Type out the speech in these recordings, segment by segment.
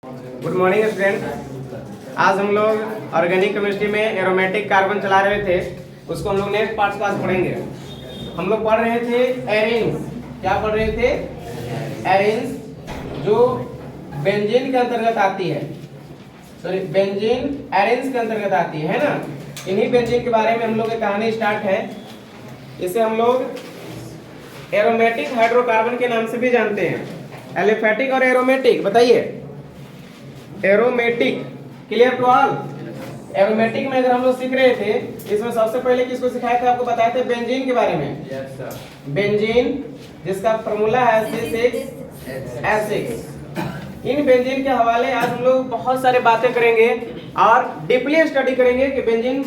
Good morning student. आज हम लोग ऑर्गेनिक केमिस्ट्री में एरोमेटिक कार्बन चला रहे थे, उसको हम लोग नेक्स्ट पार्ट क्लास पढ़ेंगे। हम लोग पढ़ रहे थे एरिन्स। क्या पढ़ रहे थे? एरिन्स, जो बेंजीन के अंतर्गत आती है। सॉरी, बेंजीन एरिन्स के अंतर्गत आती है ना। इन्हीं बेंजीन के बारे में हम लोग की कहानी स्टार्ट है। इसे हम लोग एरोमेटिक हाइड्रोकार्बन के नाम से भी जानते हैं। एलिफेटिक और एरोमेटिक बताइए। Aromatic, clear to all? Aromatic में अगर हम लोग सीख रहे थे, इसमें सबसे पहले किसको सिखाया था? आपको बताए थे बेंजीन के बारे में। Yes sir. बेंजीन, जिसका फॉर्मूला है C6H6। इन बेंजीन के हवाले आज हम लोग बहुत सारे बातें करेंगे और डीपली स्टडी करेंगे कि बेंजीन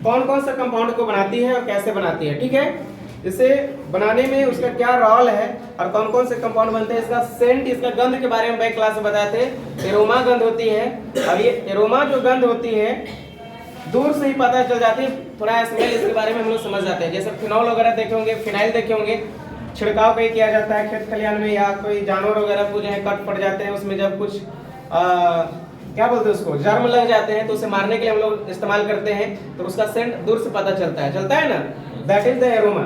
कौन कौन सा कंपाउंड को बनाती है और कैसे बनाती है। ठीक है, इसे बनाने में उसका क्या रोल है और कौन कौन से कंपाउंड बनते हैं, इसका सेंट, इसका गंध के बारे में बैक क्लास में बताए थे। एरोमा गंध होती है, और ये एरोमा जो गंध होती है दूर से ही पता चल जाती है। थोड़ा स्मेल इसके बारे में हम लोग समझ जाते हैं। जैसे फिनॉल वगैरह देखे होंगे, फिनाइल देखे होंगे, छिड़काव कहीं किया जाता है खेत खलिहान में, या कोई जानवर वगैरह को जो है कट पड़ जाते हैं, उसमें जब कुछ क्या बोलते हैं उसको, जर्म लग जाते हैं, तो उसे मारने के लिए हम लोग इस्तेमाल करते हैं, तो उसका सेंट दूर से पता चलता है ना, दैट इज द एरोमा।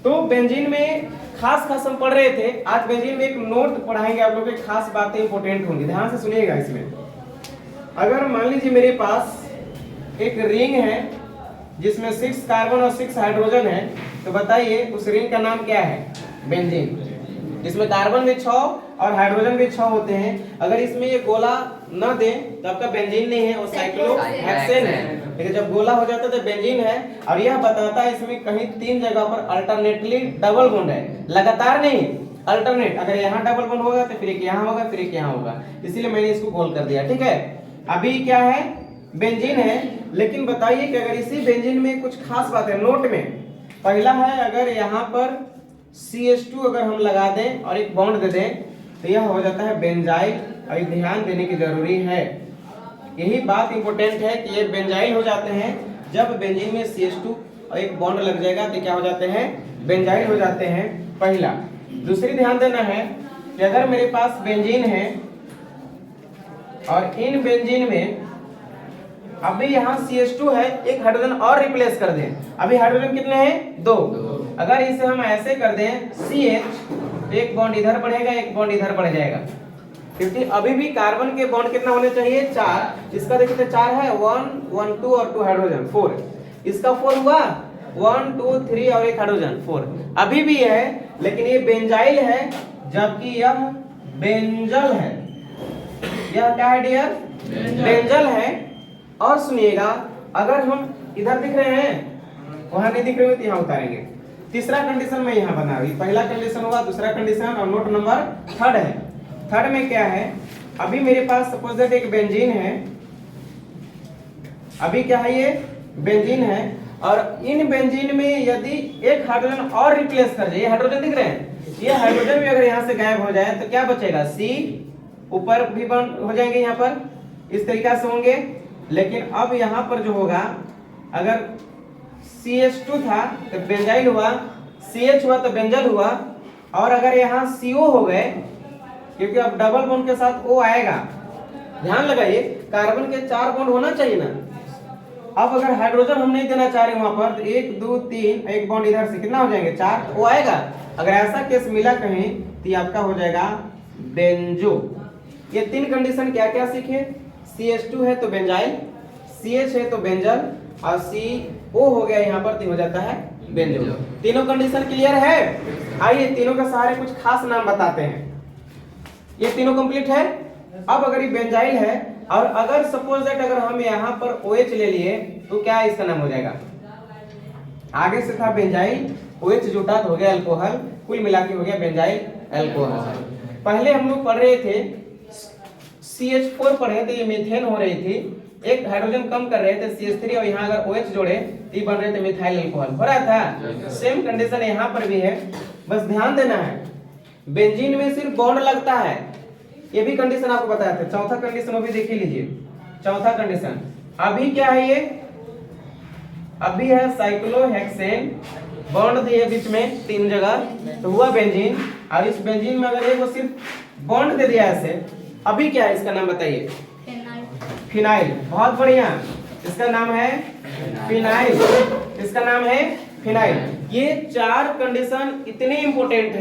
तो बेंजीन में खास हम पढ़ रहे थे। आज बेंजीन में एक नोट पढ़ाएंगे आप लोग, खास बातें इंपॉर्टेंट होंगी, ध्यान से सुनिएगा। इसमें अगर मान लीजिए मेरे पास एक रिंग है जिसमें 6 कार्बन और 6 हाइड्रोजन है, तो बताइए उस रिंग का नाम क्या है? बेंजीन। जिसमें कार्बन भी 6 और हाइड्रोजन भी 6 होते हैं। अगर इसमें ये गोला न दे तो आपका बेंजीन नहीं है, वो साइक्लोहेक्सेन है। लेकिन जब गोला हो जाता है तो बेंजीन है। और यह बताता है इसमें कहीं 3 जगह पर अल्टरनेटली डबल बॉन्ड है, लगातार नहीं, अल्टरनेट। अगर यहाँ डबल बॉन्ड होगा तो फिर एक यहाँ होगा, फिर एक यहाँ होगा, इसीलिए मैंने इसको गोल कर दिया। ठीक है, अभी क्या है? बेंजीन है। लेकिन बताइए कि अगर इसी बेंजीन में कुछ खास बात है नोट में। पहला है, अगर यहाँ पर CH2 अगर हम लगा दें और एक बॉन्ड दे दें तो यह हो जाता है बेंजाइल। और ध्यान देने की जरूरी है, यही बात इंपॉर्टेंट है कि ये बेंजाइल हो जाते हैं। जब बेंजीन में CH2 और एक बॉन्ड लग जाएगा तो क्या हो जाते हैं? बेंजाइल हो जाते हैं, पहला। दूसरी ध्यान देना है कि अगर मेरे पास बेंजीन है और इन बेंजीन में अभी यहाँ CH2 है, एक हाइड्रोजन और रिप्लेस कर दें। अभी हाइड्रोजन कितने हैं? 2। अगर इसे हम ऐसे कर दें CH, एक बॉन्ड इधर बढ़ेगा, एक बॉन्ड इधर बढ़ जाएगा 50। अभी भी कार्बन के बॉन्ड कितना होने चाहिए? 4। इसका देखिए 4 है, 1 1 2 और 2 हाइड्रोजन 4। इसका 4 हुआ, 1 2 3 और एक हाइड्रोजन 4। अभी भी है, लेकिन ये बेंजाइल है, जबकि यह बेंजल है। यह क्या है डियर? बेंजल है। और सुनिएगा, अगर हम इधर दिख रहे हैं, वहां नहीं दिख रहे हो तो यहाँ उतारेंगे। तीसरा कंडीशन में यहाँ बना रही, पहला कंडीशन होगा, दूसरा कंडीशन, और नोट नंबर 3 है। 3 में क्या है? अभी मेरे पास सपोज दैट एक बेंजीन है। अभी क्या है? ये बेंजीन है, और इन बेंजीन में यदि एक हाइड्रोजन और रिप्लेस कर जाए, ये हाइड्रोजन दिख रहे हैं, ये हाइड्रोजन भी अगर यहाँ से गायब हो जाए तो क्या बचेगा? C, ऊपर भी बंद हो जाएंगे, यहाँ पर इस तरीका से होंगे। लेकिन अब यहाँ पर जो होगा, अगर CH2 था तो बेंजाइल हुआ, CH हुआ तो बेंजल हुआ, और अगर यहाँ CO हो गए, क्योंकि अब डबल बॉन्ड के साथ O आएगा। ध्यान लगाइए, कार्बन के 4 बॉन्ड होना चाहिए ना। अब अगर हाइड्रोजन हम नहीं देना चाह रहे वहां पर, तो 1 2 3, एक बॉन्ड इधर से कितना हो जाएंगे? 4, O आएगा। अगर ऐसा केस मिला कहीं तो आपका हो जाएगा बेंजो। ये 3 कंडीशन क्या क्या सीखे? CH2 है तो बेंजाइल, CH है तो बेंजल, और CO हो गया यहाँ पर तो हो जाता है बेंजो। तीनों कंडीशन क्लियर है? आइए तीनों के सहारे कुछ खास नाम बताते हैं। ये तीनों कंप्लीट है। अब अगर ये बेंजाइल है, और अगर सपोज दैट अगर हम यहाँ पर OH ले लिए तो क्या इसका नाम हो जाएगा? आगे से था बेंजाइल, OH जुटा तो हो गया अल्कोहल, कुल मिला के हो गया बेंजाइल अल्कोहल। पहले हम लोग पढ़ रहे थे CH4 पढ़े थे, ये मीथेन हो रही थी, एक हाइड्रोजन कम कर रहे थे CH3, और यहाँ अगर OH जोड़े तो ये बन रहे थे मिथाइल अल्कोहल, हो रहा था। सेम कंडीशन यहाँ पर भी है, बस ध्यान देना है, बेंजीन में सिर्फ बॉन्ड लगता है। ये भी कंडीशन आपको बताया था। चौथा कंडीशन वो भी देख लीजिए। चौथा कंडीशन अभी क्या है? ये अभी है साइक्लोहेक्सेन, बॉन्ड दिए बीच में 3 जगह, तो हुआ बेंजीन। और इस बेंजीन में अगर एक वो सिर्फ बॉन्ड दे दिया ऐसे, अभी क्या है इसका नाम बताइए? फिनाइल। फिनाइल, बहुत बढ़िया। इसका नाम है फिनाइल, इसका नाम है फिनाइल। ये 4 कंडीशन इतनी इंपॉर्टेंट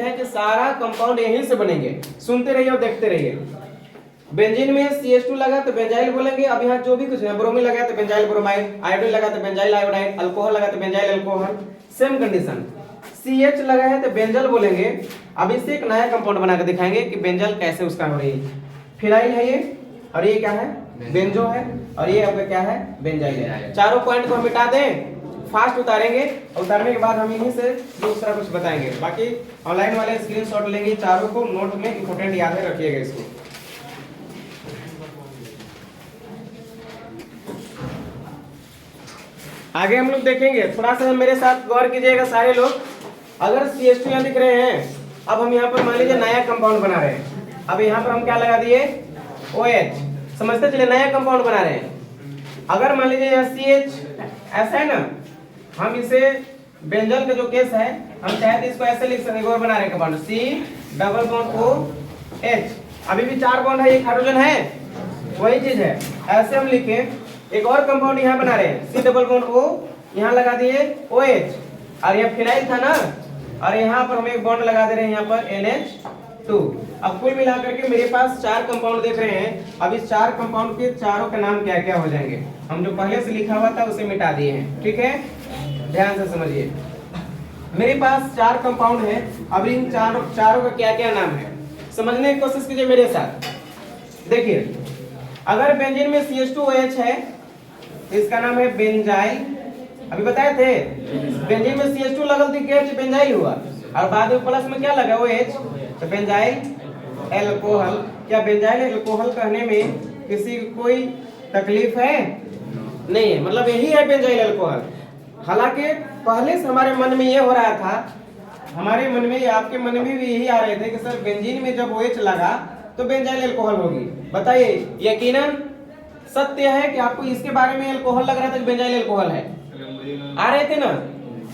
है कि सारा कंपाउंड यहीं से बनेंगे। सुनते रहिए और देखते रहिए। बेंजीन में CH2 लगा तो बेंजाइल बोलेंगे। अब यहाँ जो भी कुछ है, ब्रोमीन लगा तो बेंजाइल ब्रोमाइड, आयोडीन लगा तो बेंजाइल आयोडाइड, अल्कोहल लगा तो benzyl alcohol. Same condition, CH लगा है तो बेंजल बोलेंगे। अब इससे एक नया कंपाउंड बना के दिखाएंगे कि बेंजल कैसे उसका हो रही है। फिनाइल है ये, और ये क्या है? बेंजो है, और ये आपका क्या है? बेंजाइल है। चारों पॉइंट को हम मिटा दें, फास्ट उतारेंगे, और उतारने के बाद हम यहीं से दूसरा कुछ बताएंगे। बाकी ऑनलाइन वाले स्क्रीनशॉट लेंगे, चारों को नोट में इंपॉर्टेंट याद है, रखिएगा इसको। आगे हम लोग देखेंगे, थोड़ा सा मेरे साथ गौर कीजिएगा सारे लोग। अगर CH2 यहाँ दिख रहे हैं, अब हम यहाँ पर मान लीजिए नया कंपाउंड बना रहे हैं। अब यहाँ पर हम क्या लगा दिए? OH। समझते चलिए, नया कंपाउंड बना रहे हैं। अगर मान लीजिए यहाँ CH ऐसा है ना, हम इसे बेंजल का जो केस है, हम चाहे तो इसको ऐसे लिख सकते हैं। और बना रहे हैं कंपाउंड C+OH। अभी भी 4 बॉन्ड है, एक हाइड्रोजन है, वही चीज है। ऐसे हम लिखे। एक और कंपाउंड यहाँ बना रहे हैं, C+O, यहाँ लगा दिए OH, और यह फिनाइल था ना, और यहाँ पर हम एक बॉन्ड लगा दे रहे हैं, यहाँ पर NH2। अब कुल मिलाकर के मेरे पास 4 कंपाउंड देख रहे हैं। अब इस 4 कंपाउंड के चारों का नाम क्या क्या हो जाएंगे? हम जो पहले से लिखा हुआ था उसे मिटा दिए हैं, ठीक है? ध्यान से समझिए। मेरे पास 4 कंपाउंड है। अब इन चारों का क्या क्या नाम है समझने की कोशिश कीजिए मेरे साथ। देखिए, अगर बेंजीन में CH2OH है तो इसका नाम है बेंजाइल। अभी बताए थे, बेंजीन में CH2 लगल थी, क्या बेंजाइल हुआ, और बाद में प्लस में क्या लगा? OH, तो बेंजाइल अल्कोहल। क्या बेंजाइल अल्कोहल कहने में किसी कोई तकलीफ है? नहीं है, मतलब यही है बेंजाइल अल्कोहल। हालांकि पहले से हमारे मन में ये हो रहा था, हमारे मन में, आपके मन में भी यही आ रहे थे कि सर बेंजीन में जब OH लगा तो बेंजाइल अल्कोहल होगी। बताइए, यकीनन सत्य है कि आपको इसके बारे में अल्कोहल लग रहा था कि बेंजाइल अल्कोहल है? आ रहे थे ना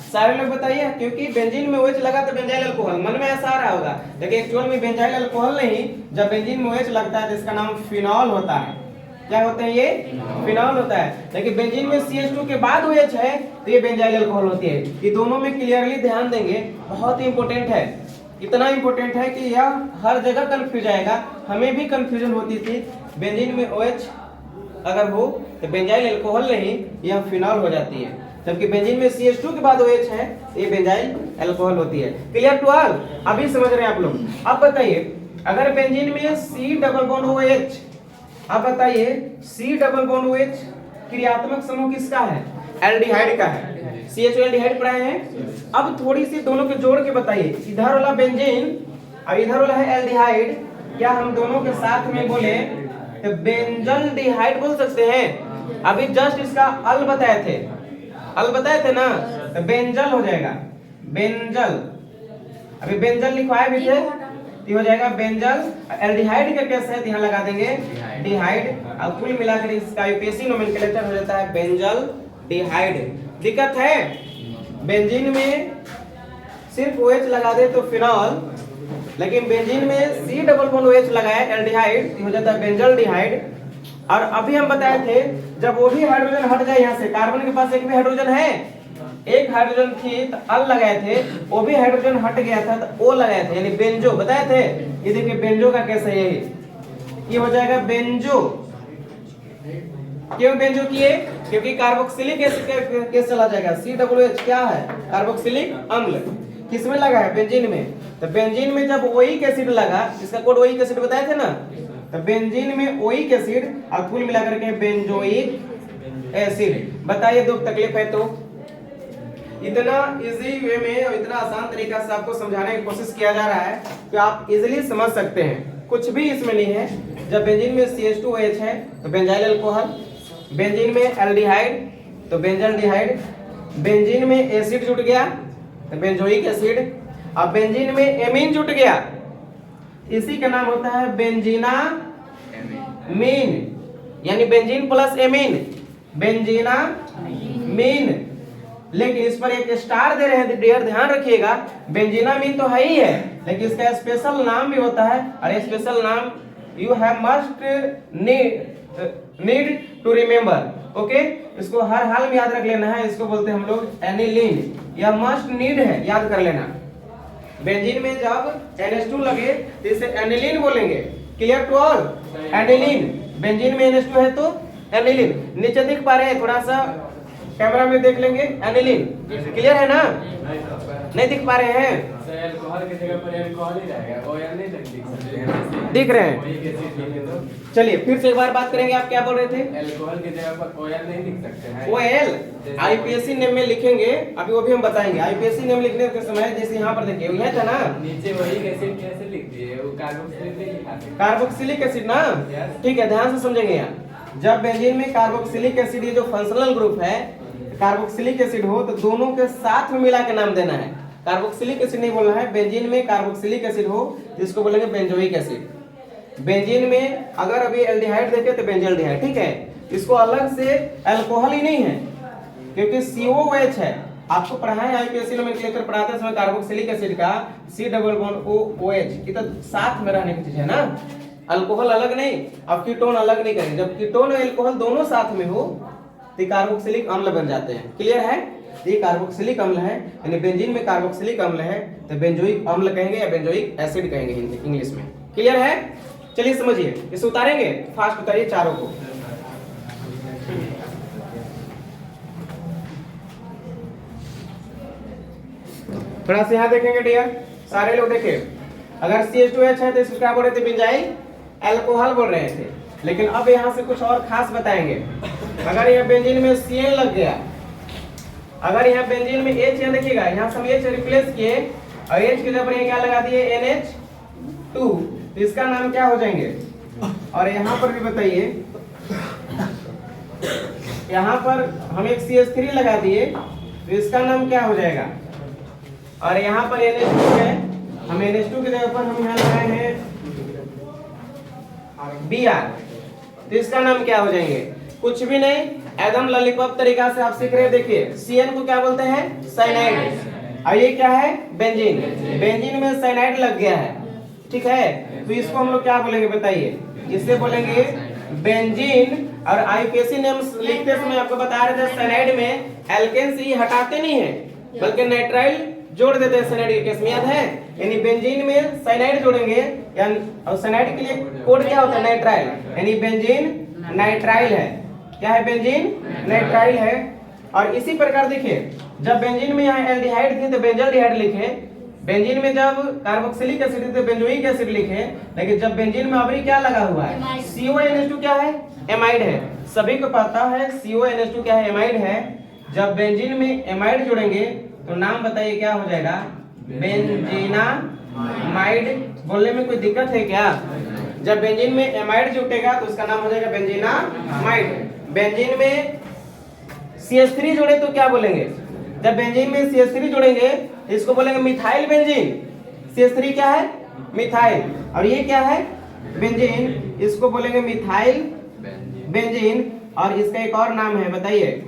सारे लोग? बताइए, क्योंकि बेंजीन में OH लगा तो बेंजाइल अल्कोहल, मन में ऐसा आ रहा होगा। लेकिन एक्चुअल में बेंजाइल अल्कोहल नहीं, जब बेंजीन में OH लगता है तो इसका नाम फिनॉल होता है। क्या होता है? ये फिनॉल होता है। लेकिन बेंजीन में CH2 के बाद OH है तो ये बेंजाइल अल्कोहल होती है। ये दोनों में क्लियरली ध्यान देंगे, बहुत ही इंपॉर्टेंट है। इतना इंपॉर्टेंट है कि यह हर जगह कंफ्यूज आएगा। हमें भी कंफ्यूजन होती थी, बेंजीन में OH अगर हो तो बेंजाइल अल्कोहल नहीं, यह फिनॉल हो जाती है। जबकि बेंजीन में CH2 के बाद OH है, ये बेंजाइल अल्कोहल होती है। Clear to all? अभी समझ रहे हैं आप लोग? अब बताइए, अगर बेंजीन में C+OH, अब बताइए C+OH क्रियात्मक समूह किसका है? एल्डिहाइड का है। CHO एल्डिहाइड पढ़ाए हैं। अब थोड़ी सी दोनों के जोड़ के बताइए, इधर वाला बेंजीन और इधर वाला है एल्डिहाइड, क्या हम दोनों के साथ में बोले तो बेंजल डिहाइड बोल सकते हैं? अभी जस्ट इसका अल बताए थे ना, तो बेंजल हो जाएगा, बेंजल। अभी बेंजल लिखवाए भी थे, तो हो जाएगा बेंजल। एल्डिहाइड का केस है तो यहाँ लगा देंगे डिहाइड। अब कुल मिलाकर इसका यूपीएससी नोमेनक्लेचर हो जाता है बेंजल डिहाइड। दिक्कत है, बेंजीन में सिर्फ OH लगा दे तो फिनॉल, लेकिन बेंजीन में C+OH लगाए एल्डिहाइड, हो जाता है बेंजल डिहाइड। और अभी हम बताए थे, जब वो भी हाइड्रोजन हट जाए यहाँ से, कार्बन के पास एक भी हाइड्रोजन है, एक हाइड्रोजन थी तो अल लगाए थे, वो भी हाइड्रोजन हट गया था तो O लगाए थे, यानी बेंजो बताए थे। ये देखिए बेंजो का कैसे है, ये हो जाएगा बेंजो। क्यों बेंजो किए? क्योंकि कार्बोक्सिलिक एसिड केस चला जाएगा। COOH क्या है? कार्बोक्सिलिक अम्ल। किसमें लगा है? बेंजीन में। तो बेंजीन में जब ओइक एसिड लगा, इसका कोड ओइक एसिड बताए थे ना, तो बेंजीन में ओइक एसिड और कुल मिलाकर के बेंजोइक एसिड। बताइए दुख तकलीफ है तो? इतना इजी वे में और इतना आसान तरीका से आपको समझाने की कोशिश किया जा रहा है कि आप इजीली समझ सकते हैं। कुछ भी इसमें नहीं है। जब बेंजीन में CH2OH है तो बेंजाइल अल्कोहल, बेंजीन में एल्डिहाइड तो बेंजल डिहाइड, बेंजीन में एसिड जुट गया तो बेंजोइक एसिड, अब बेंजीन में एमीन जुट गया, इसी का नाम होता है बेंजीना मीन, यानी बेंजीन प्लस एमीन, बेंजीना मीन। लेकिन इस पर एक स्टार दे रहे हैं डियर, ध्यान रखिएगा। बेंजीनामीन तो है ही है, लेकिन इसका स्पेशल नाम भी होता है, और स्पेशल नाम you have must need to remember. Okay, इसको हर हाल में याद रख लेना है। इसको बोलते हैं हम लोग एनिलीन, या मस्ट नीड है, याद कर लेना। बेंजीन में जब NH2 लगे तो इसे एनिलीन बोलेंगे। Clear to all? Aniline, benzene में NH2 है तो एनिलीन। नीचे दिख पा रहे हैं, थोड़ा सा कैमरा में देख लेंगे, एनिलीन। क्लियर है ना? नहीं दिख पा रहे हैं? अल्कोहल की जगह पर अल्कोहल ही रहेगा, OL नहीं लिख सकते हैं। दिख रहे हैं? वही एसिड लिखे तो चलिए फिर से एक बार बात करेंगे। आप क्या बोल रहे थे? अल्कोहल की जगह पर OL नहीं लिख सकते हैं। OL आईपीएससी नेम में लिखेंगे, अभी वो भी हम बताएंगे। आईपीएससी नेम लिखने के समय जैसे यहाँ पर देखिए, यह था ना, नीचे वही एसिड कैसे लिख दिए, वो कार्बोक्सिलिक नहीं लिखा था। कार्बोक्सिलिक एसिड ना। ठीक है, ध्यान से समझेंगे। यहाँ जब बेंजीन में कार्बोक्सिलिक एसिड, ये जो फंक्शनल ग्रुप है, कार्बोक्सिलिक एसिड हो तो दोनों के साथ में मिला के नाम देना है। कार्बोक्सिलिक एसिड नहीं बोलना है। बेंजीन में कार्बोक्सिलिक एसिड हो जिसको बोलेंगे बेंजोइक एसिड। बेंजीन में अगर अभी एल्डिहाइड देखे तो बेंजल्डिहाइड। ठीक है, इसको अलग से अल्कोहल ही नहीं है, क्योंकि COOH है। आपको पढ़ा है आईपीएससी नोमेनक्लेचर पढ़ाते समय कार्बोक्सिलिक एसिड का C डबल बॉन्ड OH, ये तो साथ में रहने की चीज है ना, अल्कोहल अलग नहीं। अब कीटोन अलग नहीं करेंगे। जब कीटोन और अल्कोहल दोनों साथ में हो तो कार्बोक्सिलिक अम्ल बन जाते हैं। क्लियर है? ये कार्बोक्सिलिक अम्ल है, यानी बेंजीन में कार्बोक्सिलिक अम्ल है तो बेंजोइक अम्ल कहेंगे या बेंजोइक एसिड कहेंगे हिंदी इंग्लिश में। क्लियर है? चलिए समझिए, इसे उतारेंगे, फास्ट उतारिए चारों को। थोड़ा सा यहाँ देखेंगे डियर, सारे लोग देखिए। अगर CH2H है तो इसको क्या बोल रहे थे? बेंजाइल अल्कोहल बोल रहे थे। लेकिन अब यहाँ से कुछ और खास बताएंगे। अगर यह बेंजीन में Cl लग गया, अगर यहाँ बेंजीन में H, यहाँ देखिएगा, यहाँ से हम H रिप्लेस किए और H की जगह पर क्या लगा दिए? NH2, तो इसका नाम क्या हो जाएंगे? और यहाँ पर भी बताइए, यहाँ पर हम एक CH3 लगा दिए तो इसका नाम क्या हो जाएगा? और यहाँ पर NH2 है, हम NH2 की जगह पर हम यहाँ लगाए हैं Br, तो इसका नाम क्या हो जाएंगे? कुछ भी नहीं, एकदम लॉलीपॉप तरीका से आप सीख रहे हैं। देखिए CN को क्या बोलते हैं? साइनाइड। और ये क्या है? बेंजीन। बेंजीन में साइनाइड लग गया है। ठीक है, तो इसको हम लोग क्या बोलेंगे बताइए? इससे बोलेंगे बेंजीन। और आईपीएससी नेम लिखते समय आपको बता रहे थे, साइनाइड में एल्केन से हटाते नहीं है, बल्कि नाइट्राइल जोड़ देते हैं साइनाइड के केस में, याद है? यानी बेंजीन में साइनाइड जोड़ेंगे, यानी और साइनाइड के लिए कोड क्या होता है? नाइट्राइल, यानी बेंजीन नाइट्राइल है। क्या है? बेंजीन नाइट्राइल है। और इसी प्रकार देखिए, जब बेंजीन में यहाँ एल्डिहाइड थी तो बेंजल्डिहाइड लिखे, बेंजीन में जब कार्बोक्सिलिक एसिड थी तो बेंजोइक एसिड लिखे, लेकिन जब बेंजीन में अभी क्या लगा हुआ है? CONH2 क्या है? एमाइड है। सभी को पता है CONH2 क्या है? एमाइड है। जब बेंजीन में एमाइड जोड़ेंगे तो नाम बताइए क्या हो जाएगा? बेंजीनामाइड। बोलने में कोई दिक्कत है क्या? जब बेंजीन में एमाइड जुटेगा तो उसका नाम हो जाएगा बेंजीनामाइड। बेंजीन में CH3 जोड़े तो क्या बोलेंगे? जब बेंजीन में CH3 जोड़ेंगे इसको बोलेंगे मिथाइल बेंजीन। CH3 क्या है? मिथाइल। और ये क्या है? बेंजीन, इसको बोलेंगे मिथाइल बेंजीन। और इसका एक और नाम है, बताइए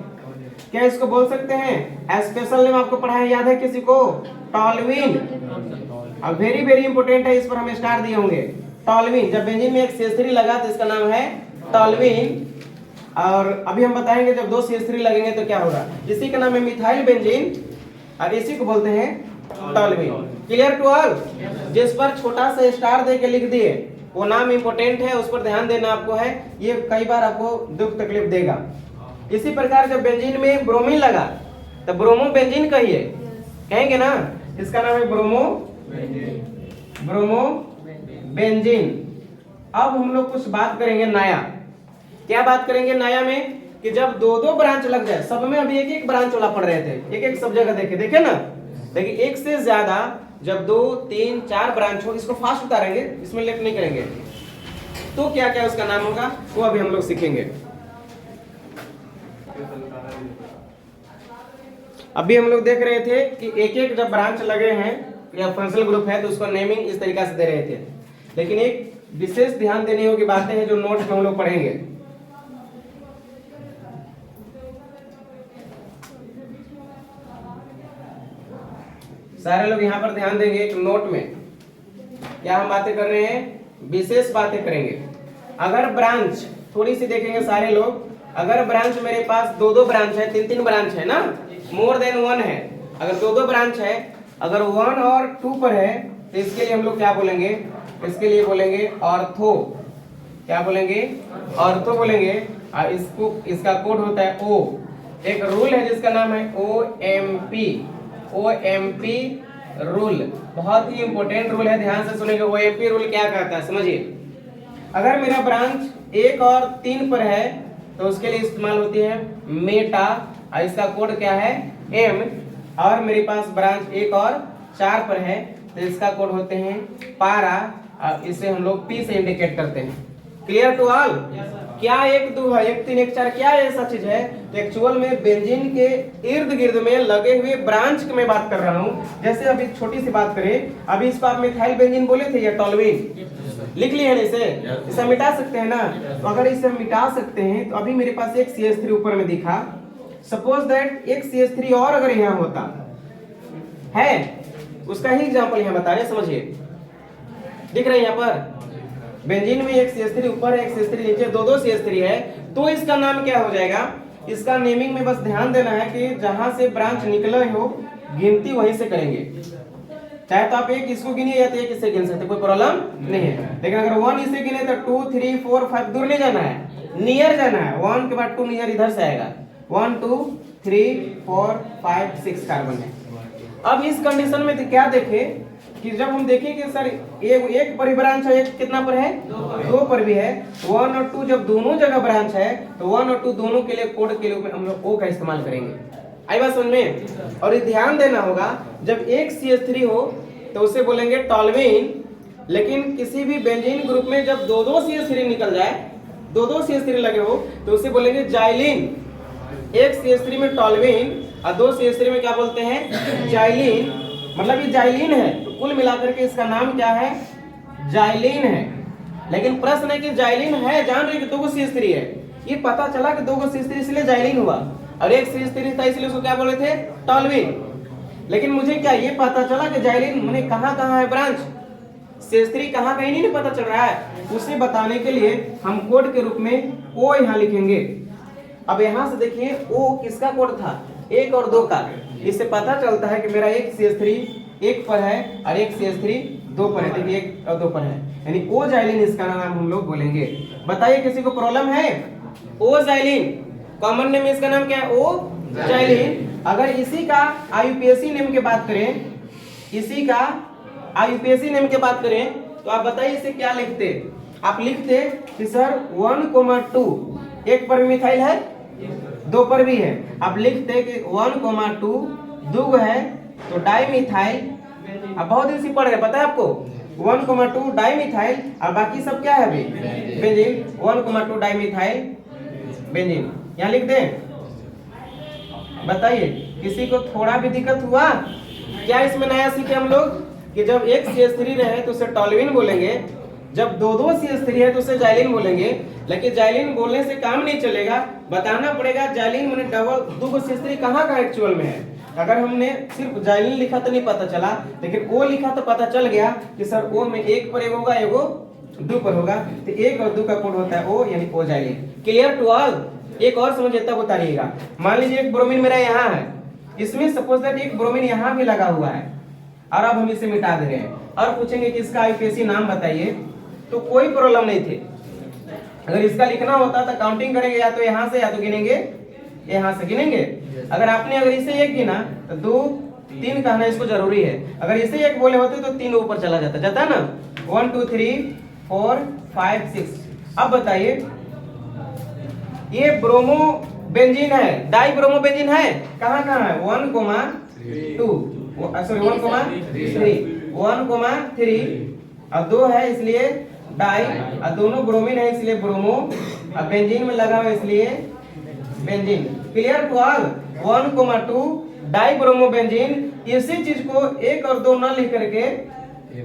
क्या इसको बोल सकते हैं? स्पेशल नेम आपको पढ़ा है, याद है किसी को? टॉल्यूइन। और वेरी इंपोर्टेंट है, इस पर हम स्टार दिए होंगे। टॉल्यूइन। जब बेंजीन में एक CH3 लगा तो इसका नाम है टॉल्यूइन। और अभी हम बताएंगे जब दो CH3 लगेंगे तो क्या होगा। इसी का नाम है मिथाइल बेंजीन और इसी को बोलते हैं टॉल्यूइन। Clear to all? जिस पर छोटा सा स्टार दे के लिख दिए वो नाम इंपोर्टेंट है, उस पर ध्यान देना आपको है। ये कई बार आपको दुख तकलीफ देगा। इसी प्रकार जब बेंजीन में ब्रोमीन लगा तो ब्रोमो बेंजीन कहिए, कहेंगे ना? इसका नाम है ब्रोमो बेंजीन। अब हम लोग कुछ बात करेंगे नया। क्या बात करेंगे नया में? कि जब दो दो ब्रांच लग जाए, सब में अभी एक एक ब्रांच वाला पढ़ रहे थे, एक एक सब जगह देखे ना। लेकिन एक से ज्यादा जब 2, 3, 4 ब्रांच हो, इसको फास्ट उतारेंगे, इसमें लेट नहीं करेंगे, तो क्या क्या उसका नाम होगा वो अभी हम लोग सीखेंगे। अभी हम लोग देख रहे थे कि एक एक जब ब्रांच लगे हैं या फंक्शनल ग्रुप है तो उसको नेमिंग इस तरीका से दे रहे थे। लेकिन एक विशेष ध्यान देने योग्य बातें हैं जो नोट्स में हम लोग पढ़ेंगे। सारे लोग यहाँ पर ध्यान देंगे। एक नोट में क्या हम बातें कर रहे हैं, विशेष बातें करेंगे। अगर ब्रांच थोड़ी सी देखेंगे सारे लोग, अगर ब्रांच मेरे पास दो दो ब्रांच है, तीन तीन ब्रांच है ना, मोर देन वन है, अगर दो दो ब्रांच है, अगर 1 और 2 पर है तो इसके लिए हम लोग क्या बोलेंगे, इसके लिए बोलेंगे ऑर्थो। क्या बोलेंगे, ऑर्थो बोलेंगे। और इसको इसका कोड होता है ओ। एक रूल है जिसका नाम है OMP। OMP रूल बहुत ही इंपॉर्टेंट रूल है, ध्यान से सुनेंगे। OMP रूल क्या कहता है समझिए। अगर मेरा ब्रांच 1 और 3 पर है तो उसके लिए इस्तेमाल होती है मेटा, और इसका कोड क्या है M। और मेरे पास ब्रांच 1 और 4 पर है तो इसका कोड होते हैं पारा, और इसे हम लोग P से इंडिकेट करते हैं। Clear to all. क्या 1 2 है, 1 3 1 4 क्या ऐसा चीज है, तो एक्चुअल में बेंजीन के इर्द गिर्द में लगे हुए ब्रांच की मैं बात कर रहा हूँ। जैसे अभी छोटी सी बात करें, अभी इसको आप मिथाइल बेंजीन बोले थे या टॉलुइन, लिख लिए हैं इसे मिटा सकते हैं ना। तो अगर इसे मिटा सकते हैं तो अभी मेरे पास एक CH3 ऊपर में दिखा, सपोज दैट एक CH3 और अगर यहाँ होता है, उसका ही एग्जांपल यहाँ बता रहे, समझिए। दिख रहे हैं यहाँ पर बेंजीन में एक CH3 ऊपर है, एक CH3 नीचे, दो दो CH3 है, तो इसका नाम क्या हो जाएगा। इसका नेमिंग में बस ध्यान देना है कि जहां से ब्रांच निकले हो गिनती वहीं से करेंगे। चाहे तो आप एक इसको गिनिए या तो एक इससे गिन सकते, कोई प्रॉब्लम नहीं है। लेकिन अगर 1 इसे गिने तो 2 3 4 5 दूर नहीं जाना है, नियर जाना है। 1 के बाद 2 नियर इधर से आएगा। 1 2 3 4 5 6 कार्बन है। अब इस कंडीशन में तो क्या देखें कि जब हम देखें कि सर एक पर ही ब्रांच है, एक कितना पर है, 2 पर भी है। 1 और 2 जब दोनों जगह ब्रांच है तो 1 और 2 दोनों के लिए कोड के लिए हम लोग O का इस्तेमाल करेंगे। आई बात समझ में। और ये ध्यान देना होगा, जब एक CH3 हो तो उसे बोलेंगे टॉलुइन, लेकिन किसी भी बेंजीन ग्रुप में जब दो दो CH3 निकल जाए, दो दो CH3 लगे हो तो उसे बोलेंगे जाइलिन। एक CH3 में टॉलुइन और 2 CH3 में क्या बोलते हैं, जाइलिन। मतलब ये जाइलिन है, तो कुल मिलाकर के इसका नाम क्या है, जाइलिन है। लेकिन प्रश्न है कि जाइलिन है, जान रहे कि 2 CH3 है, ये पता चला कि 2 CH3 इसलिए जाइलिन हुआ, और एक CH3 था इसलिए उसको क्या बोले थे, टॉलुइन। लेकिन मुझे क्या ये पता चला कि जाइलिन मैंने कहाँ कहाँ है ब्रांच, CH3 कहाँ कहीं नहीं पता चल रहा है। उसे बताने के लिए हम कोड के रूप में O यहाँ लिखेंगे। अब यहाँ से देखिए O किसका कोड था, 1 और 2 का। इससे पता चलता है कि मेरा एक CH3 1 पर है और एक CH3 2 पर है। देखिए 1 और 2 पर है, यानी O जाइलिन इसका नाम हम लोग बोलेंगे। बताइए किसी को प्रॉब्लम है, O जाइलिन कॉमन नेम, इसका नाम क्या है, O जाइलिन। अगर इसी का IUPAC नेम की बात करें, इसी का IUPAC नेम की बात करें तो आप बताइए इसे क्या लिखते। आप लिखते कि सर 1,2 1 पर भी मिथाइल है, 2 पर भी है। आप लिखते कि 1,2 2 है तो डाइमिथाइल। अब बहुत दिन से पढ़ रहे, पता है आपको, 1,2 डाइमिथाइल और बाकी सब क्या है अभी, बेंजीन। 1,2 डाइमिथाइल बेंजीन यहाँ लिख दें। बताइए किसी को थोड़ा भी दिक्कत हुआ क्या? इसमें नया सीखे हम लोग कि जब एक CH3 रहे तो उसे टॉलुइन बोलेंगे, जब दो दो CH3 है तो उसे जाइलिन बोलेंगे। लेकिन जाइलिन बोलने से काम नहीं चलेगा, बताना पड़ेगा जाइलिन मैंने डबल 2 CH3 कहाँ का एक्चुअल में है। अगर हमने सिर्फ जाइलिन लिखा तो नहीं पता चला, लेकिन O लिखा तो पता चल गया कि सर O में 1 पर एगो होगा, एगो 2 पर होगा, तो 1 और 2 का कोड होता है O, यानी O xylene. Clear to all. एक और समझिए तब बताइएगा। मान लीजिए एक ब्रोमीन मेरा यहाँ है, इसमें सपोज दैट एक ब्रोमीन यहाँ भी लगा हुआ है, और अब हम इसे मिटा दे रहे हैं और पूछेंगे कि इसका IUPAC नाम बताइए, तो कोई प्रॉब्लम नहीं थी। अगर इसका लिखना होता तो काउंटिंग करेंगे, या तो यहाँ से या तो गिनेंगे यहाँ से गिनेंगे। अगर आपने अगर इसे 1 गिना तो 2 3 कहना इसको जरूरी है। अगर इसे 1 बोले होते तो 3 ऊपर चला जाता है ना। 1 2 3 4 5 6। अब बताइए ये ब्रोमो बेंजीन है, डाई ब्रोमो बेंजीन है, कहाँ कहाँ है, 1,2 सॉरी 1,3 और 2 है इसलिए डाई, और दोनों ब्रोमीन है इसलिए ब्रोमो, और बेंजीन में लगा हुआ इसलिए benzene. Clear to all. 1,2 dibromobenzene. इसी चीज को 1 और 2 न लिख करके,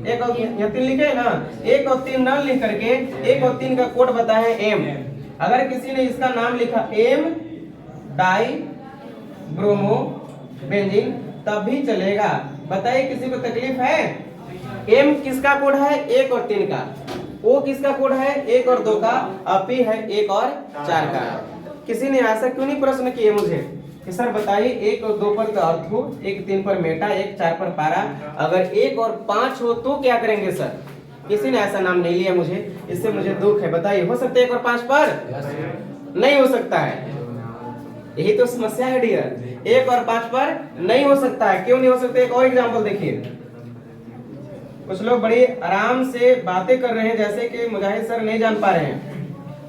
1 और 3 लिखे ना, 1 और 3 न लिख करके 1 और 3 का कोड बताया है M। अगर किसी ने इसका नाम लिखा M डाई ब्रोमो बेंजीन तब भी चलेगा। बताइए किसी को तकलीफ है? एम किसका कोड है? 1 और 3 का। ओ किसका कोड है? 1 और 2 का। और पी है 1 और 4 का। किसी ने ऐसा क्यों नहीं प्रश्न किए मुझे कि सर बताइए 1 और 2 पर अर्थो, 1 3 पर मेटा, 1 4 पर पारा, अगर 1 और 5 हो तो क्या करेंगे सर? किसी ने ऐसा नाम नहीं लिया मुझे, इससे मुझे दुख है। बताइए हो सकता है 1 और 5 पर? नहीं हो सकता है, यही तो समस्या है डियर। 1 और 5 पर नहीं हो सकता है। क्यों नहीं हो सकता? एक और एग्जांपल देखिए। कुछ लोग बड़ी आराम से बातें कर रहे हैं जैसे कि मुजाहिद सर नहीं जान पा रहे हैं,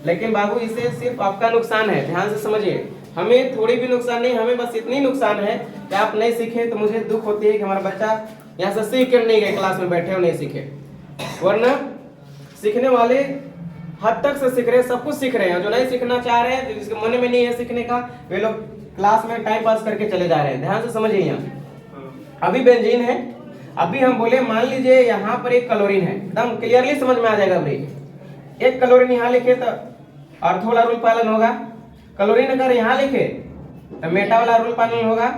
लेकिन बाबू इसे सिर्फ आपका नुकसान है, ध्यान से समझिए। हमें थोड़ी भी नुकसान नहीं, हमें बस इतनी नुकसान है कि आप नहीं सीखे तो मुझे दुख होती है कि हमारा बच्चा यहाँ से सीख कर नहीं गए, क्लास में बैठे हो नहीं सीखे। वरना सीखने वाले हद तक से सीख रहे हैं, सब कुछ सीख रहे हैं। जो नहीं सीखना चाह रहे हैं, जिसके मन में नहीं है सीखने का, वे लोग क्लास में टाइम पास करके चले जा रहे हैं। ध्यान से समझिए। यहाँ अभी बेंजीन है, अभी हम बोले मान लीजिए यहाँ पर एक क्लोरीन है, एकदम क्लियरली समझ में आ जाएगा। अभी एक क्लोरीन यहाँ लिखे तो ऑर्थो वाला रूल पालन होगा। क्लोरीन अगर यहाँ लिखे तो मेटा वाला रूल पालन होगा।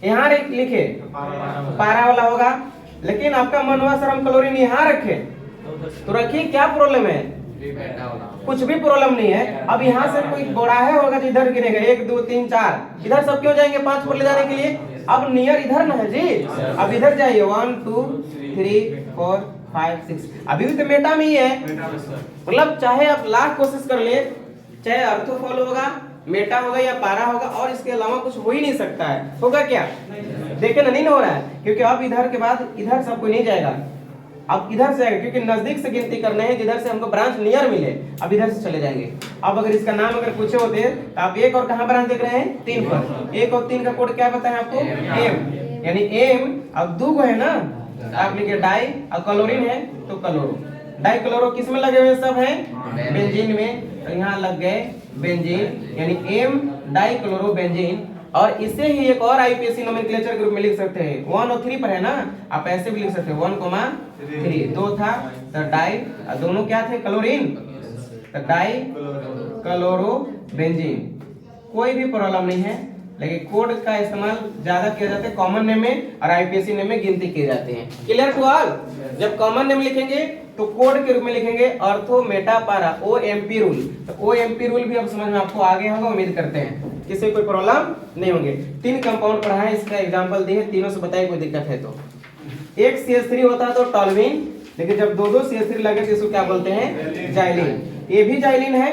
यहाँ लिखे पारा वाला होगा। लेकिन आपका मन हुआ सर हम क्लोरीन यहाँ रखे, तो रखिए, क्या प्रॉब्लम है? कुछ भी प्रॉब्लम नहीं है। अब यहाँ से कोई बोराहे होगा तो इधर गिरेगा, 1 2 3 4, इधर सब क्यों जाएंगे 5 पर ले जाने के लिए? अब नियर इधर ना है जी, अब इधर जाइए 1 2 3 4 5 6, अभी भी तो मेटा में ही है। मतलब चाहे आप लाख कोशिश कर ले, चाहे अर्थोफॉल होगा, मेटा होगा या पारा होगा, और इसके अलावा कुछ हो ही नहीं सकता है। होगा क्या? देखे ना, नहीं हो रहा है, क्योंकि अब इधर के बाद इधर सब कोई नहीं जाएगा, अब इधर से आएगा, क्योंकि नजदीक से गिनती करने हैं जिधर से हमको ब्रांच नियर मिले। अब इधर से चले जाएंगे। अब अगर इसका नाम अगर पूछे होते तो आप 1 और कहाँ ब्रांच देख रहे हैं? 3 पर। 1 और 3 का कोड क्या बताया आपको? एम, यानी एम। अब 2 है ना, आप लिखे डाई, और क्लोरीन है तो क्लोरो। डाई क्लोरो किस में लगे हुए सब हैं? बेंजीन में। तो यहाँ लग गए बेंजीन, यानी एम डाई क्लोरो बेंजीन। और इसे ही एक और आईपीएसी नोमेनक्लेचर ग्रुप में लिख सकते हैं। 1 और 3 पर है ना, आप ऐसे भी लिख सकते हैं 1,3। 2 था तो डाई, दोनों क्या थे? क्लोरीन, तो डाई क्लोरो बेंजीन। कोई भी प्रॉब्लम नहीं है, लेकिन कोड का इस्तेमाल ज्यादा किया जाता है कॉमन नेम में, और आईपीएसी नेम में गिनती किए जाते हैं। Clear to all? जब कॉमन नेम लिखेंगे तो कोड के रूप में लिखेंगे ortho meta para, OMP rule. तो ओएमपी रूल भी अब समझ में आपको आ गया होगा, उम्मीद करते हैं किसी कोई प्रॉब्लम नहीं होंगे। 3 कंपाउंड पढ़ा है, इसका एग्जांपल दिए, तीनों से बताइए कोई दिक्कत है तो। एक CH3 होता है तो टॉल्विन, लेकिन जब 2 CH3 लगे तो इसको क्या बोलते हैं? जाइलिन। ये भी जाइलिन है।